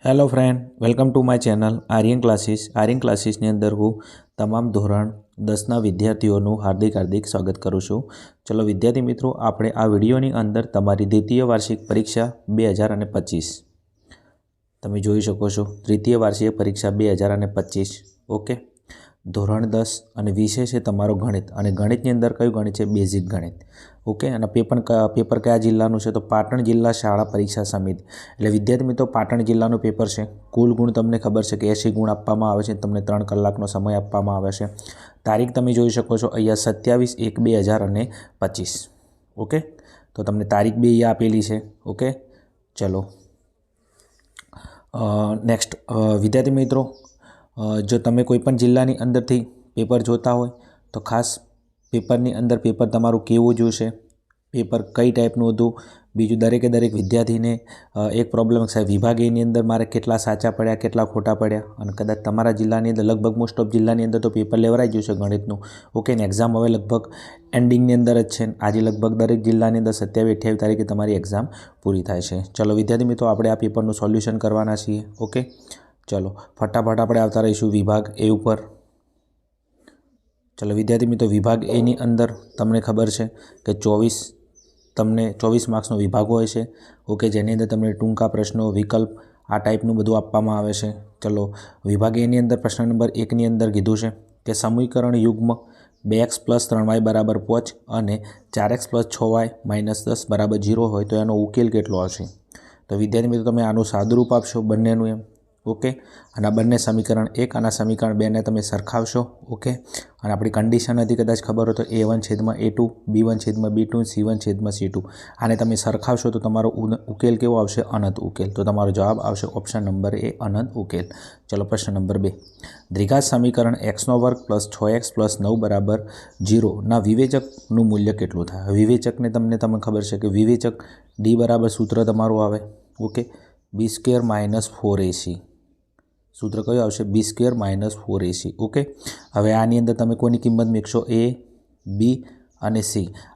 Hello friend, welcome to my channel Aryan classes. Aryan ક્લાસીસની અંદર હું તમામ ધોરણ 10ના વિદ્યાર્થીઓનું હાર્દિક સ્વાગત કરું છું. ચલો વિદ્યાર્થી મિત્રો, આપણે આ વિડીયોની અંદર તમારી દ્વિતીય વાર્ષિક પરીક્ષા 2025 તમે જોઈ શકો છો. દ્વિતીય વાર્ષિક પરીક્ષા 2025 ઓકે. ધોરણ 10 અને વિષય છે તમારો ગણિત, અને ગણિતની અંદર કયું ગણિત છે? બેઝિક ગણિત ઓકે. અને પેપર કયા જિલ્લાનું છે? તો પાટણ જિલ્લા શાળા પરીક્ષા સમિતિ. એટલે વિદ્યાર્થી મિત્રો, પાટણ જિલ્લાનું પેપર છે. કુલ ગુણ તમને ખબર છે કે 80 ગુણ આપવામાં આવે છે. તમને 3 કલાકનો સમય આપવામાં આવે છે. તારીખ તમે જોઈ શકો છો અહીંયા 27/1/2025 ઓકે. તો તમને તારીખ બી અહીંયા આપેલી છે ઓકે. ચલો નેક્સ્ટ વિદ્યાર્થી મિત્રો, જો તમે કોઈપણ જિલ્લાની અંદરથી પેપર જોતા હોય તો ખાસ પેપરની અંદર પેપર તમારું કેવું જોશે, પેપર કઈ ટાઈપનું હતું. બીજું દરેક વિદ્યાર્થીને એક પ્રોબ્લેમ છે, વિભાગ એની અંદર મારે કેટલા સાચા પડ્યા, કેટલા ખોટા પડ્યા. અને કદાચ તમારા જિલ્લાની અંદર લગભગ મોસ્ટ ઓફ જિલ્લાની અંદર તો પેપર લેવરાઈ ગયું છે ગણિતનું ઓકે. ને એક્ઝામ હવે લગભગ એન્ડિંગની અંદર જ છે. આજે લગભગ દરેક જિલ્લાની અંદર 27-28 તારીખે તમારી એક્ઝામ પૂરી થાય છે. ચલો વિદ્યાર્થી મિત્રો, આપણે આ પેપરનું સોલ્યુશન કરવાના છીએ ઓકે. ચલો ફટાફટ આપણે આવતા રહીશું વિભાગ એ ઉપર. ચલો વિદ્યાર્થી મિત્રો, વિભાગ એની અંદર તમને ખબર છે કે 24 માર્ક્સનો વિભાગ હોય છે ઓકે. જેની અંદર તમને ટૂંકા પ્રશ્નો, વિકલ્પ આ ટાઈપનું બધું આપવામાં આવે છે. ચલો વિભાગ એની અંદર પ્રશ્ન નંબર 1ની અંદર કીધું છે કે સમીકરણ યુગ્મ 2x + 3y = 5 અને 4x + 6y - 10 = 0 હોય તો એનો ઉકેલ કેટલો હશે? તો વિદ્યાર્થી મિત્રો, તમે આનું સાદુરૂપ આપશો બંનેનું એમ ઓકે. અને આ બંને સમીકરણ 1 અને સમીકરણ 2ને તમે સરખાવશો ઓકે. અને આપણી કન્ડિશન હતી કદાચ ખબર હોય તો a1/a2, b1/b2, c1/c2. આને તમે સરખાવશો તો તમારો ઉકેલ કેવો આવશે? અનંત ઉકેલ. તો તમારો જવાબ આવશે ઓપ્શન નંબર એ, અનંત ઉકેલ. ચલો પ્રશ્ન નંબર 2, દ્વિઘાત સમીકરણ x² + 6x + 9 = 0 ના વિવેચકનું મૂલ્ય કેટલું થાય? વિવેચકને તમને ખબર છે કે વિવેચક d બરાબર સૂત્ર તમારું આવે ઓકે, b² - 4ac. સૂત્ર કયું આવશે? b² - 4ac okay. હવે આની અંદર તમે કોની કિંમત મૂકશો? a, b અને c.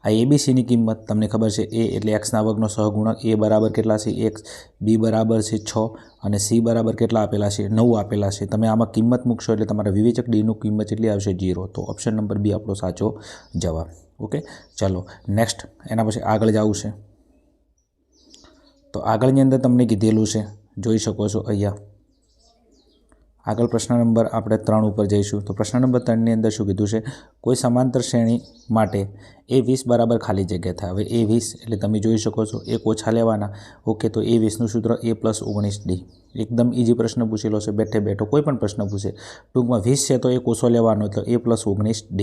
આ abcની કિંમત તમને ખબર છે, a એટલે xના વર્ગનો સહગુણક, a બરાબર કેટલા છે? x, b બરાબર છે 6 અને c બરાબર કેટલા આપેલા છે? 9 આપેલા છે. તમે આમાં કિંમત મૂકશો એટલે તમારા વિવેચક dનું કિંમત કેટલી આવશે? 0. તો ઓપ્શન નંબર બી આપણો સાચો જવાબ ઓકે. ચલો નેક્સ્ટ, એના પછી આગળ જવું છે. તો આગળની અંદર તમને કીધેલું છે, જોઈ શકો છો અહીંયા. આગળ પ્રશ્ન નંબર આપણે 3 ઉપર જઈશું. તો પ્રશ્ન નંબર 3ની અંદર શું કીધું છે? કોઈ સમાંતર શ્રેણી માટે a20 બરાબર ખાલી જગ્યા થાય. હવે a20 એટલે તમે જોઈ શકો છો 1 ઓછા લેવાના ઓકે. તો a20નું સૂત્ર a + 19d. એકદમ ઇઝી પ્રશ્ન પૂછેલો છે, બેઠો કોઈ પણ પ્રશ્ન પૂછે. ટૂંકમાં 20 છે તો 1 ઓછો લેવાનો એટલે a + 19d.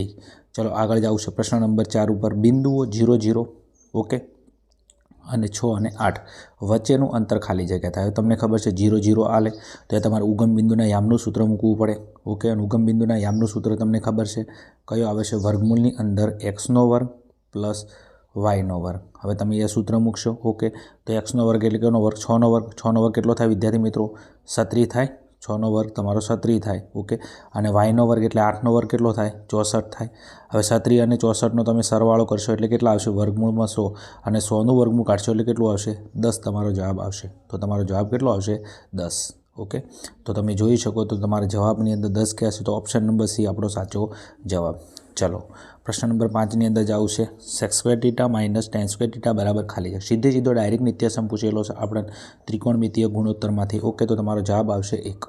ચલો આગળ જવું છે પ્રશ્ન નંબર 4 ઉપર. બિંદુઓ 0, 0 ઓકે અને 6 અને 8 વચ્ચેનું અંતર ખાલી જગ્યા થાય. તમને ખબર છે 0, 0 આલે તો એ તમારે ઉગમ બિંદુના યામનું સૂત્ર મૂકવું પડે ઓકે. અને ઉગમ બિંદુના યામનું સૂત્ર તમને ખબર છે કયું આવે છે? વર્ગમૂળની અંદર x² + y². હવે તમે એ સૂત્ર મૂકશો ઓકે. તો x² એટલે કેનો વર્ગ? 6નો વર્ગ. 6નો વર્ગ કેટલો થાય વિદ્યાર્થી મિત્રો? 36 થાય. 6નો વર્ગ તમારો 36 થાય ઓકે. અને y² એટલે 8નો વર્ગ કેટલો થાય? 64 થાય. હવે 36 અને 64નો તમે સરવાળો કરશો એટલે કેટલા આવશે? વર્ગમૂળમાં 100 અને 100નું વર્ગમૂળ કાઢશો એટલે કેટલું આવશે? 10 તમારો જવાબ આવશે. તો તમારો જવાબ કેટલો આવશે? 10 ઓકે. તો તમે જોઈ શકો તો તમારા જવાબની અંદર 10 ક્યાં છે? તો ઓપ્શન નંબર સી આપણો સાચો જવાબ. ચલો પ્રશ્ન નંબર 5ની અંદર જવું છે. sec² θ - tan² θ બરાબર ખાલી છે. સીધો ડાયરેક્ટ નિત્યસમ પૂછેલો છે આપણે ત્રિકોણમિતીય ગુણોત્તરમાંથી ઓકે. તો તમારો જવાબ આવશે 1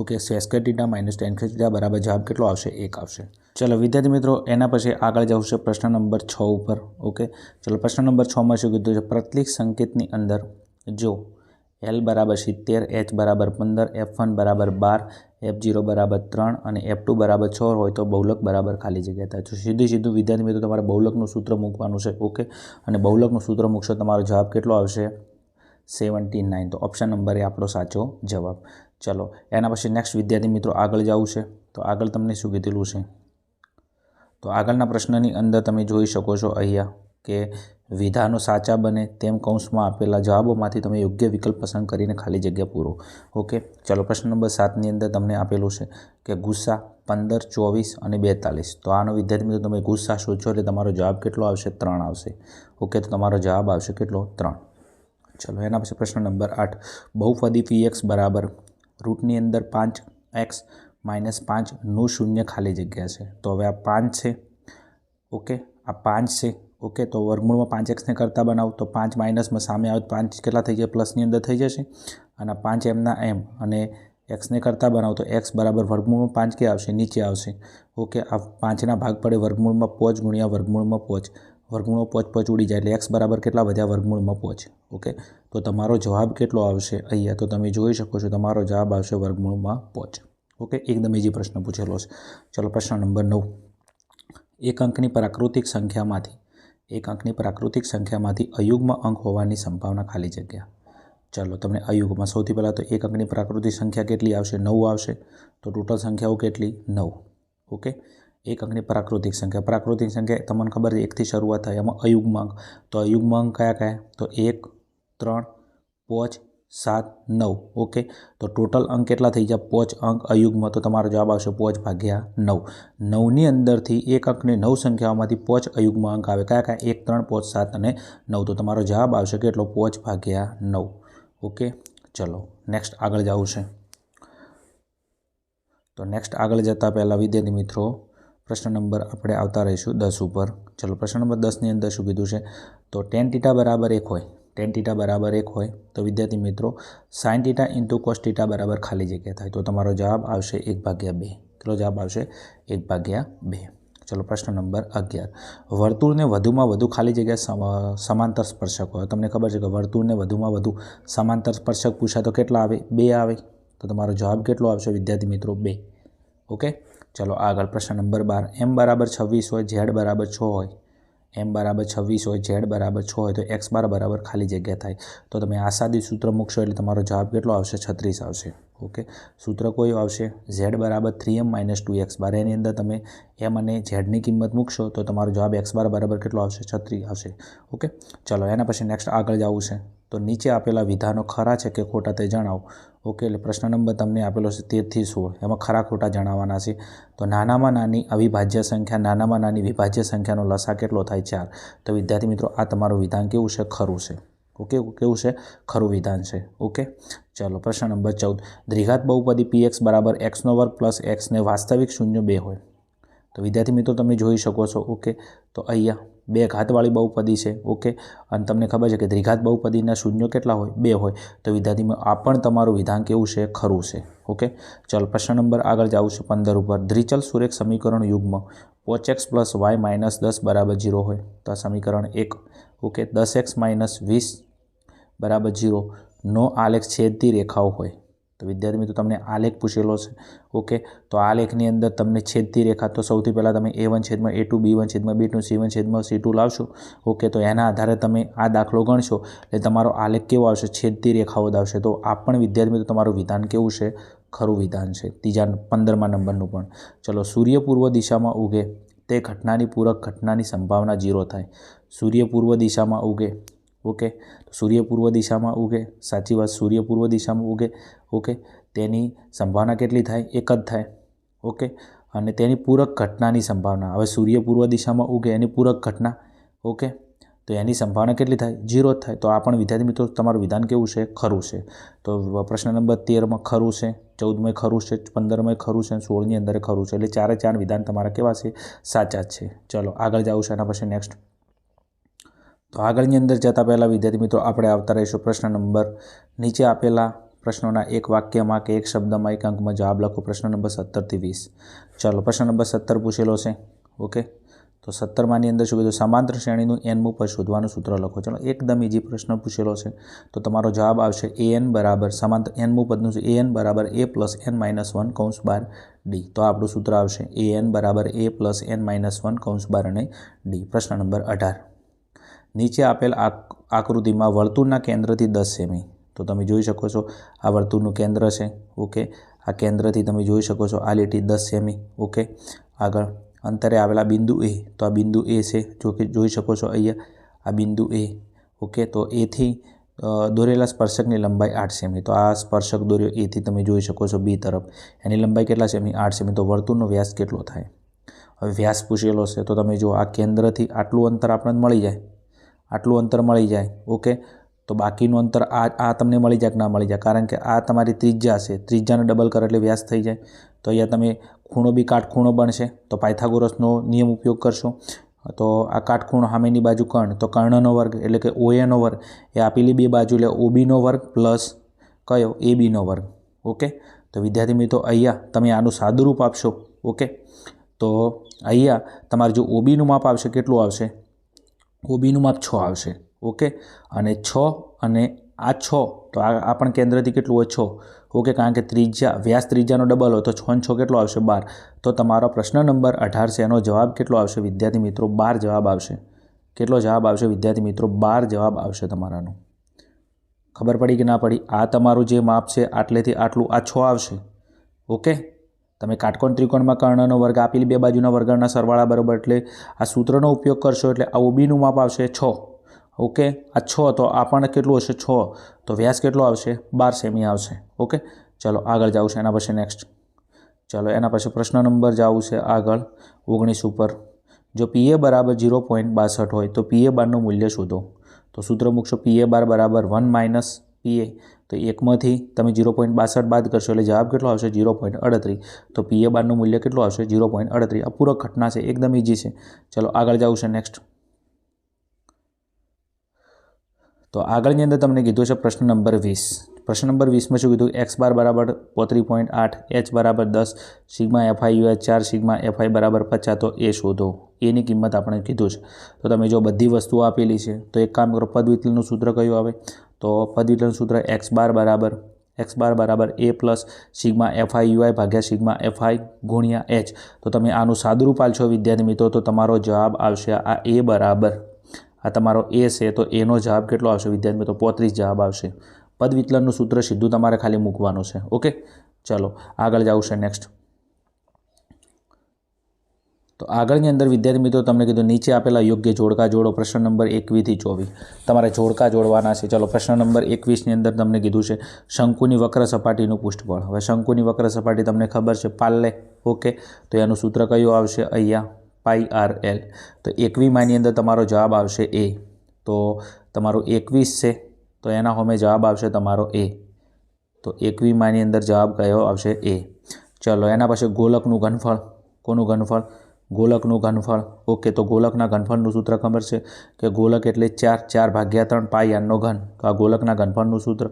ઓકે. sec² θ - tan² θ બરાબર જવાબ કેટલો આવશે? 1 આવશે. ચલો વિદ્યાર્થી મિત્રો, એના પછી આગળ જવું છે પ્રશ્ન નંબર 6 ઉપર ઓકે. ચલો પ્રશ્ન નંબર 6માં શું કીધું છે? પ્રતીક સંકેતની અંદર જો L = 70, H = 15, F1 = 12, F0 = 3 અને F2 = 6 હોય તો બહુલક બરાબર ખાલી જગ્યા થાય. તો સીધું વિદ્યાર્થી મિત્રો તમારે બહુલકનું સૂત્ર મૂકવાનું છે ઓકે. અને બહુલકનું સૂત્ર મૂકશો તમારો જવાબ કેટલો આવશે? 79. તો ઓપ્શન નંબર એ આપણો સાચો જવાબ. ચલો એના પછી નેક્સ્ટ વિદ્યાર્થી મિત્રો આગળ જવું છે. તો આગળ તમને શું કીધેલું છે? તો આગળના પ્રશ્નની અંદર તમે જોઈ શકો છો અહીંયા કે વિધાનો સાચા બને તેમ કૌંસમાં આપેલા જવાબોમાંથી તમે યોગ્ય વિકલ્પ પસંદ કરીને ખાલી જગ્યા પૂરો ઓકે. ચલો પ્રશ્ન નંબર 7ની અંદર તમને આપેલું છે કે ગુસ્સા 15, 24 અને 42. તો આનો વિદ્યાર્થી મિત્રો તમે ગુસ્સા શોધશો એટલે તમારો જવાબ કેટલો આવશે? 3 આવશે ઓકે. તો તમારો જવાબ આવશે કેટલો? 3. ચલો એના પછી પ્રશ્ન નંબર 8, બહુપદી px બરાબર રૂટની અંદર 5x - 5નું શૂન્ય ખાલી જગ્યા છે. તો હવે આ 5 છે, ઓકે, આ 5 છે, ઓકે. તો વર્ગમૂળમાં 5x ને કરતા બનાવો તો 5 માઇનસમાં સામે આવે 5 કેટલા થઈ જાય, પ્લસની અંદર થઈ જશે. અને 5 એમના એમ અને એક્સને કરતા બનાવો તો એક્સ બરાબર વર્ગમૂળમાં 5 કે આવશે, નીચે આવશે, ઓકે. આ 5ના ભાગ પડે વર્ગમૂળમાં 5 ગુણ્યા વર્ગમૂળમાં 5, વર્ગમૂળમાં 5 ઉડી જાય એટલે એક્સ બરાબર કેટલા વધ્યા, વર્ગમૂળમાં 5, ઓકે. તો તમારો જવાબ કેટલો આવશે અહીંયા, તો તમે જોઈ શકો છો તમારો જવાબ આવશે વર્ગમૂળમાં 5, ઓકે. એકદમ ઇઝી પ્રશ્ન પૂછેલો છે. ચલો પ્રશ્ન નંબર 9, એક અંકની પ્રાકૃતિક સંખ્યામાંથી અયુગ્મ અંક હોવાની સંભાવના ખાલી જગ્યા. ચાલો તમને અયુગ્મ, સૌથી પહેલાં તો એક અંકની પ્રાકૃતિક સંખ્યા કેટલી આવશે, 9 આવશે. તો ટોટલ સંખ્યાઓ કેટલી, 9, ઓકે. એક અંકની પ્રાકૃતિક સંખ્યા તમને ખબર છે 1થી શરૂઆત થાય, એમાં અયુગ્મ અંક. તો અયુગ્મ અંક કયા કયા, તો 1, 3, 5, 7, 9, ઓકે. તો ટોટલ અંક કેટલા થઈ ગયા, 5 અંક અયુગ્મ. તો તમારો જવાબ આવશે 5/9. 9ની અંદરથી એક અંકની 9 સંખ્યાઓમાંથી 5 અયુગ્મ અંક આવે, કયા કયા, 1, 3, 5, 7 અને 9. તો તમારો જવાબ આવશે કેટલો, 5/9, ઓકે. ચલો નેક્સ્ટ આગળ જવું છે. તો નેક્સ્ટ આગળ જતાં પહેલાં વિદ્યાર્થી મિત્રો પ્રશ્ન નંબર આપણે આવતા રહીશું 10 ઉપર. ચલો પ્રશ્ન નંબર 10ની અંદર શું કીધું છે, તો tan θ બરાબર 1 હોય, tan θ બરાબર 1 હોય તો વિદ્યાર્થી મિત્રો sin θ × cos θ બરાબર ખાલી જગ્યા થાય. તો તમારો જવાબ આવશે 1/2. કેટલો જવાબ આવશે, 1/2. ચલો પ્રશ્ન નંબર 11, વર્તુળને વધુમાં વધુ ખાલી જગ્યા સમાંતર સ્પર્શક હોય. તમને ખબર છે કે વર્તુળને વધુમાં વધુ સમાંતર સ્પર્શક પૂછાય તો કેટલા આવે, 2 આવે. તો તમારો જવાબ કેટલો આવશે વિદ્યાર્થી મિત્રો, 2, ઓકે. ચલો આગળ પ્રશ્ન નંબર 12, m બરાબર 26 હોય, z બરાબર 6 હોય, m બરાબર 26 હોય, z બરાબર 6 હોય તો x બાર બરાબર ખાલી જગ્યા થાય. તો તમે આસાદી સૂત્ર મૂકશો એટલે તમારો જવાબ કેટલો આવશે, 36 આવશે, ઓકે. સૂત્ર કયું આવશે, z બરાબર 3m - 2x બાર. એની અંદર તમે m અને zની કિંમત મૂકશો તો તમારો જવાબ x બાર બરાબર કેટલો આવશે, 36 આવશે, ઓકે. ચલો એના પછી નેક્સ્ટ આગળ જવું છે. તો નીચે આપેલા વિધાનો ખરા છે કે ખોટા તે જણાવો, ઓકે. એટલે પ્રશ્ન નંબર તમને આપેલો છે 13 થી 16, એમાં ખરા ખોટા જણાવવાના છે. તો નાનામાં નાની અવિભાજ્ય સંખ્યા, નાનામાં નાની વિભાજ્ય સંખ્યાનો લસા કેટલો થાય, 4. તો વિદ્યાર્થી મિત્રો આ તમારું વિધાન કેવું છે, ખરું છે, ઓકે. કેવું છે, ખરું વિધાન છે, ઓકે. ચલો પ્રશ્ન નંબર 14, દ્વિઘાત બહુપદી px બરાબર x² + x ને વાસ્તવિક શૂન્ય 2 હોય. તો વિદ્યાર્થી મિત્રો તમે જોઈ શકો છો, ઓકે. તો અહીંયા 2 ઘાતવાળી બહુપદી છે, ઓકે. અને તમને ખબર છે કે દ્વિઘાત બહુપદીના શૂન્યો કેટલા હોય, 2 હોય. તો વિદ્યાર્થી મિત્રો આ પણ તમારું વિધાન કેવું છે, ખરું છે, ઓકે. ચલો પ્રશ્ન નંબર આગળ જવું છે 15 ઉપર, દ્વિચલ સુરેખ સમીકરણ યુગ્મ 5x + y - 10 બરાબર 0 હોય. તો આ સમીકરણ 1, ઓકે. 10x - 20 બરાબર 0 નો આલેખ છેદતી રેખાઓ હોય. તો વિદ્યાર્થી મિત્રો તમને આલેખ પૂછેલો છે, ઓકે. તો આલેખની અંદર તમને છેદતી રેખા, તો સૌથી પહેલાં તમે a1/a2 b1/b2 c1/c2 લાવશો, ઓકે. તો એના આધારે તમે આ દાખલો ગણશો એટલે તમારો આલેખ કેવો આવશે, છેદતી રેખાઓ આવશે. તો આ પણ વિદ્યાર્થી મિત્રો તમારું વિધાન કેવું છે, ખરું વિધાન છે. ત્રીજા 15મા નંબરનું પણ, ચલો સૂર્ય પૂર્વ દિશામાં ઉગે તે ઘટનાની પૂરક ઘટનાની સંભાવના 0 થાય. સૂર્ય પૂર્વ દિશામાં ઉગે, ઓકે. સૂર્ય પૂર્વ દિશામાં ઉગે, સાચી વાત, સૂર્ય પૂર્વ દિશામાં ઉગે, ઓકે. તેની સંભાવના કેટલી થાય, 1 જ થાય, ઓકે. અને તેની પૂરક ઘટનાની સંભાવના, હવે સૂર્ય પૂર્વ દિશામાં ઉગે એની પૂરક ઘટના, ઓકે. તો એની સંભાવના કેટલી થાય, 0 જ થાય. તો આ પણ વિદ્યાર્થી મિત્રો તમારું વિધાન કેવું છે, ખરું છે. તો પ્રશ્ન નંબર 13માં ખરું છે, 14માં ખરું છે, 15માં ખરું છે, 16ની અંદર ખરું છે. એટલે 4 વિધાન તમારા કેવા છે, સાચા જ છે. ચલો આગળ જવું છે એના પછી નેક્સ્ટ. તો આગળની અંદર જતાં પહેલાં વિદ્યાર્થી મિત્રો આપણે આવતા રહીશું પ્રશ્ન નંબર, નીચે આપેલા પ્રશ્નોના એક વાક્યમાં કે એક શબ્દમાં એક અંકમાં જવાબ લખો. પ્રશ્ન નંબર 17 થી 20. ચાલો પ્રશ્ન નંબર 17 પૂછેલો છે, ઓકે. તો 17માની અંદર શું કીધું, સમાંતર શ્રેણીનું n-મું પદ શોધવાનું સૂત્ર લખો. ચલો એકદમ ઇઝી પ્રશ્ન પૂછેલો છે. તો તમારો જવાબ આવશે an બરાબર સમાંતર n-મું પદનું an બરાબર a + n - 1 કૌંસ બાર d. તો આપણું સૂત્ર આવશે an બરાબર a + n - 1 કૌંસ બાર અને d. પ્રશ્ન નંબર 18, નીચે આપેલ આકૃતિમાં વર્તુળના કેન્દ્રથી 10 સેમી. તો તમે જોઈ શકો છો આ વર્તુળનું કેન્દ્ર છે, ઓકે. આ કેન્દ્રથી તમે જોઈ શકો છો આ લીટી 10 સેમી, ઓકે. આગળ અંતરે આવેલા બિંદુ a, તો આ બિંદુ a છે, જો કે જોઈ શકો છો અહીંયા આ બિંદુ a, ઓકે. તો એથી દોરેલા સ્પર્શકની લંબાઈ 8 સેમી. તો આ સ્પર્શક દોર્યો એથી તમે જોઈ શકો છો b તરફ, એની લંબાઈ કેટલા સેમી, 8 સેમી. તો વર્તુળનો વ્યાસ કેટલો થાય. હવે વ્યાસ પૂછેલો છે તો તમે જો આ કેન્દ્રથી આટલું અંતર આપણને મળી જાય, આટલું અંતર મળી જાય, ઓકે. તો બાકીનું અંતર આ તમને મળી જાય કે ના મળી જાય, કારણ કે આ તમારી ત્રિજ્યા છે, ત્રિજ્યાને ડબલ કરો એટલે વ્યાસ થઈ જાય. તો અહીંયા તમે ખૂણો બી કાટખૂણો બનશે, તો પાયથાગોરસનો નિયમ ઉપયોગ કરશો. તો આ કાટખૂણો સામેની બાજુ કર્ણ, તો કર્ણનો વર્ગ એટલે કે OA નો વર્ગ એ આપેલી બે બાજુ એટલે OBનો વર્ગ પ્લસ કયો ABનો વર્ગ. ઓકે, તો વિદ્યાર્થી મિત્રો અહીંયા તમે આનું સાદુરૂપ આપશો. ઓકે, તો અહીંયા તમારે જો OBનું માપ આવશે કેટલું આવશે? OBનું માપ 6 આવશે. ઓકે, અને 6 અને આ 6 તો આ પણ કેન્દ્રથી કેટલું હોય 6. ઓકે, કારણ કે ત્રિજ્યા વ્યાસ ત્રિજ્યાનો ડબલ હોય તો 6 અને 6 કેટલો આવશે 12. તો તમારો પ્રશ્ન નંબર 18 છે એનો જવાબ કેટલો આવશે વિદ્યાર્થી મિત્રો? 12 જવાબ આવશે. કેટલો જવાબ આવશે વિદ્યાર્થી મિત્રો? 12 જવાબ આવશે તમારાનો. ખબર પડી કે ના પડી? આ તમારું જે માપ છે આટલેથી આટલું આ 6 આવશે. ઓકે, તમે કાટકોણ ત્રિકોણમાં કર્ણનો વર્ગ આપેલી બે બાજુના વર્ગના સરવાળા બરાબર એટલે આ સૂત્રનો ઉપયોગ કરશો એટલે આ OBનું માપ આવશે 6. ઓકે, આ 6 તો આ પણ કેટલું હશે 6, તો વ્યાસ કેટલો આવશે? 12 સેમી આવશે. ઓકે, ચલો આગળ જાવું છે એના પછી નેક્સ્ટ. ચલો એના પછી પ્રશ્ન નંબર જાવું છે આગળ 19 ઉપર. જો PA બરાબર 0.62 હોય તો PA બારનું મૂલ્ય શોધો. તો સૂત્ર મૂકશો PA બાર બરાબર 1 માઇનસ PA, તો એકમાંથી તમે 0.62 બાદ કરશો એટલે જવાબ કેટલો આવશે? 0.38. તો PA બારનું મૂલ્ય કેટલું આવશે? 0.38. આ પૂરક ઘટના છે, એકદમ ઇઝી છે. ચલો આગળ જાવું છે નેક્સ્ટ. તો આગળની અંદર તમને કીધું છે પ્રશ્ન નંબર 20. પ્રશ્ન નંબર 20માં શું કીધું? x બાર બરાબર 35.8, h બરાબર 10, sigma FI UI 4, sigma FI બરાબર 50. તો એ શોધો. એની કિંમત આપણે કીધું છે. તો તમે જો બધી વસ્તુઓ આપેલી છે તો એક કામ કરો, પદ વિચલનનું સૂત્ર કયું આવે? તો પદ વિચલન સૂત્ર x બાર બરાબર a plus sigma FI UI ભાગ્યા સિગ્મા FI ગુણ્યા h. તો તમે આનું સાદુરૂપ આલશો વિદ્યાર્થી મિત્રો તો તમારો જવાબ આવશે આ a બરાબર, આ તમારો a છે તો એનો જવાબ કેટલો આવશે વિદ્યાર્થી મિત્રો? 35 જવાબ આવશે. પદ વિચલનનું સૂત્ર સીધું તમારે ખાલી મૂકવાનું છે. ઓકે, ચલો આગળ જાવું છે નેક્સ્ટ. તો આગળની અંદર વિદ્યાર્થી મિત્રો તમને કીધું નીચે આપેલા યોગ્ય જોડકા જોડો. પ્રશ્ન નંબર 21 થી 24 તમારે જોડકા જોડવાના છે. ચલો પ્રશ્ન નંબર 21ની અંદર તમને કીધું છે શંકુની વક્ર સપાટીનું પૃષ્ઠફળ. હવે શંકુની વક્ર સપાટી તમને ખબર છે પાર્લે. ઓકે, તો એનું સૂત્ર કયું આવશે? અહીંયા πRL. તો 21માની અંદર તમારો જવાબ આવશે A. તો તમારો 21 છે તો એના સામે જવાબ આવશે તમારો A. તો 21માની અંદર જવાબ કયો આવશે? A. ચલો એના પછી ગોલકનું ઘનફળ. કોનું ઘનફળ? ગોલકનું ઘનફળ. ઓકે, તો ગોલકના ઘનફળનું સૂત્ર ખબર છે કે ગોલક એટલે 4 ભાગ્યા 3 પાઈ આરનો ઘન. તો આ ગોલકના ઘનફળનું સૂત્ર.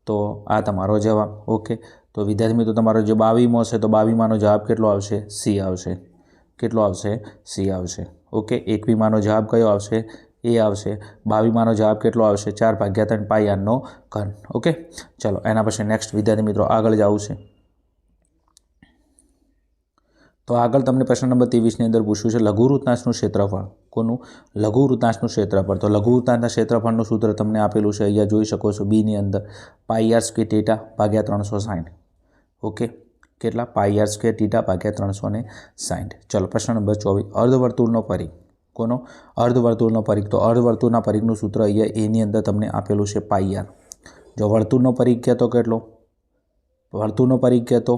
તો આ તમારો જવાબ. ઓકે, તો વિદ્યાર્થી મિત્રો તમારો જે 22મો છે તો 22માનો જવાબ કેટલો આવશે? C આવશે. કેટલો આવશે? C આવશે. ઓકે, 21માનો જવાબ કયો આવશે? A આવશે. 22માનો જવાબ કેટલો આવશે? 4 ભાગ્યા 3 પાઈ આરનો ઘન. ઓકે, ચલો એના પછી નેક્સ્ટ વિદ્યાર્થી મિત્રો આગળ જવું છે. તો આગળ તમને પ્રશ્ન નંબર 23ની અંદર પૂછ્યું છે લઘુવૃત્તાંશનું ક્ષેત્રફળ. કોનું? લઘુવૃત્તાંશનું ક્ષેત્રફળ. તો લઘુવૃત્તાંશના ક્ષેત્રફળનું સૂત્ર તમને આપેલું છે, અહીંયા જોઈ શકો છો બીની અંદર πr² ભાગ્યા 360. ઓકે, કેટલા? πr² ભાગ્યા 360. ચલો પ્રશ્ન નંબર 24 અર્ધવર્તુળનો પરિઘ. કોનો? અર્ધવર્તુળનો પરિઘ. તો અર્ધવર્તુળના પરિઘનું સૂત્ર અહીંયા એની અંદર તમને આપેલું છે πr. જો વર્તુળનો પરિઘ કહેતો કેટલો? વર્તુળનો પરિઘ કહેતો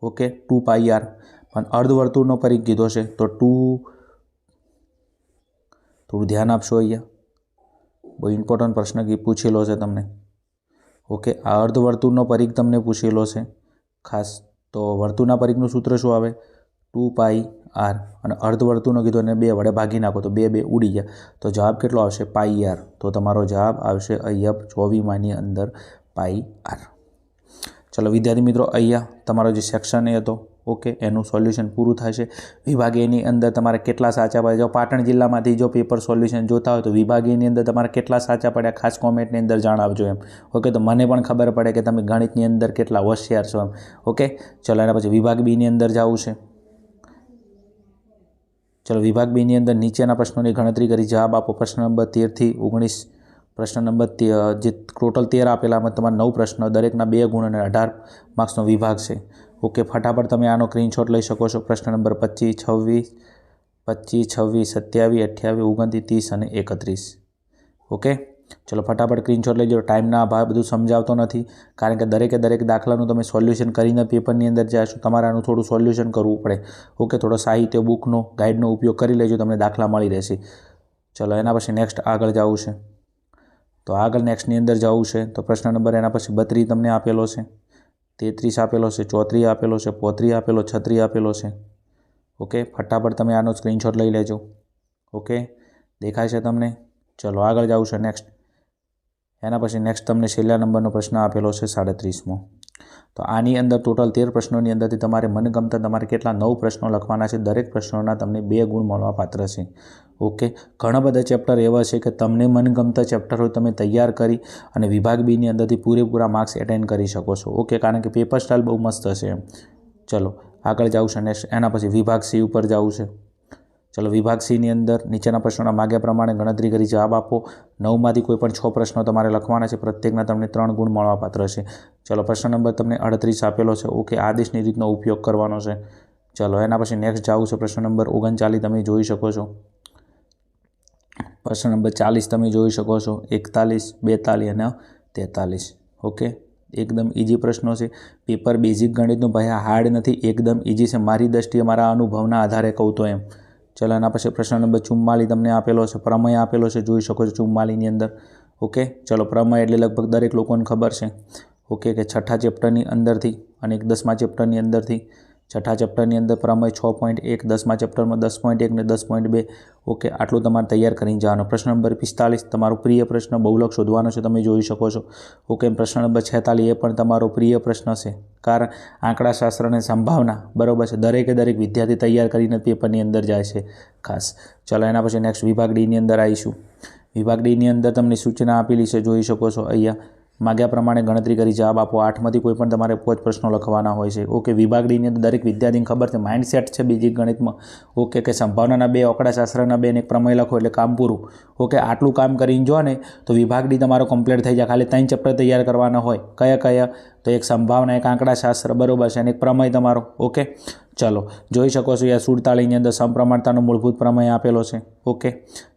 ઓકે 2πr, પણ અર્ધવર્તુળનો પરિઘ કીધો છે તો 2. થોડું ધ્યાન આપશો, અહીંયા બહુ ઇમ્પોર્ટન્ટ પ્રશ્ન પૂછેલો છે તમને. ઓકે, આ અર્ધવર્તુળનો પરિઘ તમને પૂછેલો છે ખાસ. તો વર્તુળના પરિઘનું સૂત્ર શું આવે? 2πr. અને અર્ધવર્તુળનો કીધો અને 2 વડે ભાગી નાખો તો 2 ઉડી ગયા. તો જવાબ કેટલો આવશે? πr. તો તમારો જવાબ આવશે અહીંયા 24માની અંદર πr. ચલો વિદ્યાર્થી મિત્રો અહીંયા તમારો જે સેક્શન એ હતો ઓકે એનું સોલ્યુશન પૂરું થશે. વિભાગ એની અંદર તમારે કેટલા સાચા પડ્યા? જો પાટણ જિલ્લામાંથી જો પેપર સોલ્યુશન જોતા હોય તો વિભાગ એની અંદર તમારે કેટલા સાચા પડ્યા ખાસ કોમેન્ટની અંદર જણાવજો એમ. ઓકે, તો મને પણ ખબર પડે કે તમે ગણિતની અંદર કેટલા હોશિયાર છો એમ. ઓકે, ચલો એના પછી વિભાગ બીની અંદર જવું છે. ચલો વિભાગ બીની અંદર નીચેના પ્રશ્નોની ગણતરી કરી જવાબ આપો. પ્રશ્ન નંબર 13 થી 19. પ્રશ્ન નંબર જે ટોટલ 13 આપેલામાં તમારે 9 પ્રશ્નો, દરેકના 2 ગુણ અને 18 માર્ક્સનો વિભાગ છે. ઓકે, ફટાફટ તમે આનો સ્ક્રીનશોટ લઈ શકો છો. પ્રશ્ન નંબર 25, 26, 27, 28, 29, 30 અને 31. ઓકે, ચલો ફટાફટ સ્ક્રીનશોટ લઈ જાઓ. ટાઈમના અભાવે બધું સમજાવતો નથી, કારણ કે દરેક દાખલાનું તમે સોલ્યુશન કરીને પેપરની અંદર જશો. તમારે આનું થોડું સોલ્યુશન કરવું પડે. ઓકે, થોડો સાહિત્ય બુકનો ગાઈડનો ઉપયોગ કરી લેજો, તમને દાખલા મળી રહેશે. ચલો એના પછી નેક્સ્ટ આગળ જવું છે. તો આગળ નેક્સ્ટની અંદર જવું છે તો પ્રશ્ન નંબર એના પછી 32 તમને આપેલો છે, 33 આપેલો છે, 34 આપેલો છે, 35 આપેલો, 36 આપેલો છે. ઓકે, ફટાફટ તમે આનો સ્ક્રીનશોટ લઈ લેજો. ઓકે, દેખાય છે તમને? ચલો આગળ જવું છે નેક્સ્ટ. એના પછી નેક્સ્ટ તમને છેલ્લા નંબરનો પ્રશ્ન આપેલો છે 37મો. તો આની અંદર ટોટલ 13 પ્રશ્નોની અંદરથી તમારે મનગમતા તમારે કેટલા 9 પ્રશ્નો લખવાના છે. દરેક પ્રશ્નોના તમને 2 ગુણ મળવા પાત્ર છે. ઓકે, ઘણા બધા ચેપ્ટર એવા છે કે તમને મનગમતા ચેપ્ટર હોય તમે તૈયાર કરી અને વિભાગ બીની અંદરથી પૂરેપૂરા માર્ક્સ એટેન્ડ કરી શકો છો. ઓકે, કારણ કે પેપર સ્ટાઇલ બહુ મસ્ત છે એમ. ચલો આગળ જવું છે નેક્સ્ટ. એના પછી વિભાગ સી ઉપર જવું છે. ચલો વિભાગ સીની અંદર નીચેના પ્રશ્નોના માગ્યા પ્રમાણે ગણતરી કરી જવાબ આપો. 9માંથી કોઈ પણ 6 પ્રશ્નો તમારે લખવાના છે. પ્રત્યેકના તમને 3 ગુણ મળવાપાત્ર છે. ચલો પ્રશ્ન નંબર તમને 38 આપેલો છે. ઓકે, આદેશની રીતનો ઉપયોગ કરવાનો છે. ચલો એના પછી નેક્સ્ટ જવું છે પ્રશ્ન નંબર 39 તમે જોઈ શકો છો. પ્રશ્ન નંબર 40 તમે જોઈ શકો છો, 41, 42 અને 43. ઓકે, એકદમ ઇઝી પ્રશ્નો છે. પેપર બેઝિક ગણિતનું ભાઈ હાર્ડ નથી, એકદમ ઇઝી છે મારી દ્રષ્ટિએ, મારા અનુભવના આધારે કહું તો એમ. ચલો એના પછી પ્રશ્ન નંબર 44 તમને આપેલો છે. પ્રમેય આપેલો છે, જોઈ શકો છો 44ની અંદર. ઓકે, ચલો પ્રમેય એટલે લગભગ દરેક લોકોને ખબર છે. ઓકે, કે છઠ્ઠા ચેપ્ટરની અંદરથી અને 10મા ચેપ્ટરની અંદરથી. છઠ્ઠા ચેપ્ટરની અંદર પ્રમેય 6.1, 10મા ચેપ્ટરમાં 10.1 ને 10.2. ઓકે, આટલું તમારે તૈયાર કરીને જવાનો. પ્રશ્ન નંબર 45 તમારો પ્રિય પ્રશ્ન બહુલક શોધવાનો છે, તમે જોઈ શકો છો. ઓકે, પ્રશ્ન નંબર 46 એ પણ તમારો પ્રિય પ્રશ્ન છે, કારણ આંકડાશાસ્ત્ર અને સંભાવના બરાબર છે. દરેક વિદ્યાર્થી તૈયાર કરીને પેપરની અંદર જાય છે ખાસ. ચલો એના પછી નેક્સ્ટ વિભાગ ડીની અંદર આવીશું. વિભાગ ડીની અંદર તમને સૂચના આપેલી છે, જોઈ શકો છો અહીંયા. માગ્યા પ્રમાણે ગણતરી કરી જવાબ આપો. 8માંથી કોઈ પણ તમારે 5 પ્રશ્નો લખવાના હોય છે. ઓકે, વિભાગ ડીની અંદર દરેક વિદ્યાર્થીને ખબર છે માઇન્ડસેટ છે બેઝિક ગણિતમાં. ઓકે, કે સંભાવનાના 2, આંકડાશાસ્ત્રના 2 ને એક પ્રમેય લખો એટલે કામ પૂરું. ઓકે, આટલું કામ કરીને જો ને તો વિભાગ ડી તમારો કમ્પ્લીટ થઈ જાય. ખાલી 3 ચેપ્ટર તૈયાર કરવાના હોય. કયા? તો એક સંભાવના, એક આંકડાશાસ્ત્ર બરાબર છે અને એક પ્રમેય તમારો. ઓકે, ચલો જોઈ શકો છો આ 47ની અંદર સમપ્રમાણતાનો મૂળભૂત પ્રમેય આપેલો છે. ઓકે,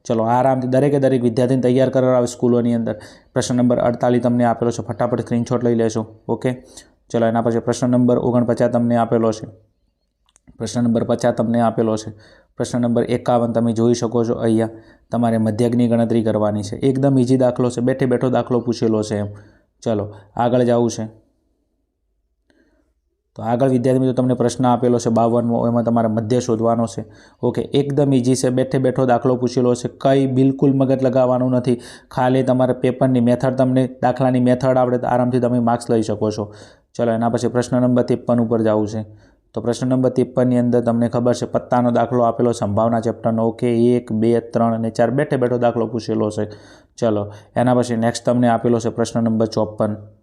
ચલો આરામથી દરેક વિદ્યાર્થીને તૈયાર કરાવે સ્કૂલોની અંદર. પ્રશ્ન નંબર 48 તમને આપેલો છે, ફટાફટ સ્ક્રીનશોટ લઈ લેશો. ઓકે, ચલો એના પછી પ્રશ્ન નંબર 49 તમને આપેલો છે. પ્રશ્ન નંબર 50 તમને આપેલો છે. પ્રશ્ન નંબર 51 તમે જોઈ શકો છો અહીંયા. તમારે મધ્યકની ગણતરી કરવાની છે. એકદમ ઇઝી દાખલો છે, બેઠો દાખલો પૂછેલો છે એમ. ચલો આગળ જવું છે. તો આગળ વિદ્યાર્થી મિત્રો તમને પ્રશ્ન આપેલો છે 52મો, એમાં તમારે મધ્ય શોધવાનો છે. ઓકે, એકદમ ઇઝી છે, બેઠો દાખલો પૂછેલો છે. કંઈ બિલકુલ મગજ લગાવવાનું નથી. ખાલી તમારે પેપરની મેથડ, તમને દાખલાની મેથડ આવડે તો આરામથી તમે માર્ક્સ લઈ શકો છો. ચલો એના પછી પ્રશ્ન નંબર 53 ઉપર જવું છે. તો પ્રશ્ન નંબર 53ની અંદર તમને ખબર છે પત્તાનો દાખલો આપેલો સંભાવના ચેપ્ટરનો. ઓકે, 1, 2, 3 અને 4 બેઠો દાખલો પૂછેલો છે. ચલો એના પછી નેક્સ્ટ તમને આપેલો છે પ્રશ્ન નંબર 54.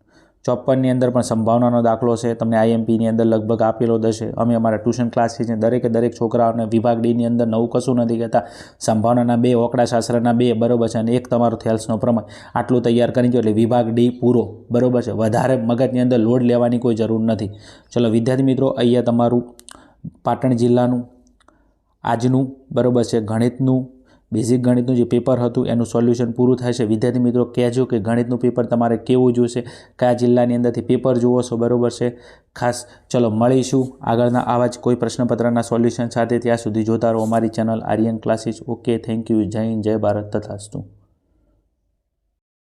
54ની અંદર પણ સંભાવનાનો દાખલો છે. તમને IMPની અંદર લગભગ આપેલો હશે. અમે અમારા ટ્યુશન ક્લાસીસ દરેક છોકરાઓને વિભાગ ડીની અંદર નવું કશું નથી કહેતા. સંભાવનાના 2, આંકડાશાસ્ત્રના 2 બરાબર છે અને એક તમારો થેલ્સનો પ્રમેય. આટલું તૈયાર કરી દો એટલે વિભાગ ડી પૂરો બરાબર છે. વધારે મગજની અંદર લોડ લેવાની કોઈ જરૂર નથી. ચલો વિદ્યાર્થી મિત્રો, અહીંયા તમારું પાટણ જિલ્લાનું આજનું બરાબર છે ગણિતનું બેઝિક ગણિતનું જે પેપર હતું એનું સોલ્યુશન પૂરું થાય છે. વિદ્યાર્થી મિત્રો કહેજો કે ગણિતનું પેપર તમારે કેવું જોઈશે, કયા જિલ્લાની અંદરથી પેપર જુઓ છો બરાબર છે ખાસ. ચલો મળીશું આગળના આવા જ કોઈ પ્રશ્નપત્રના સોલ્યુશન સાથે. ત્યાં સુધી જોતા રહો અમારી channel Aryan classes. Okay, thank you. Jai Hind, જય ભારત, તથાસ્તુ.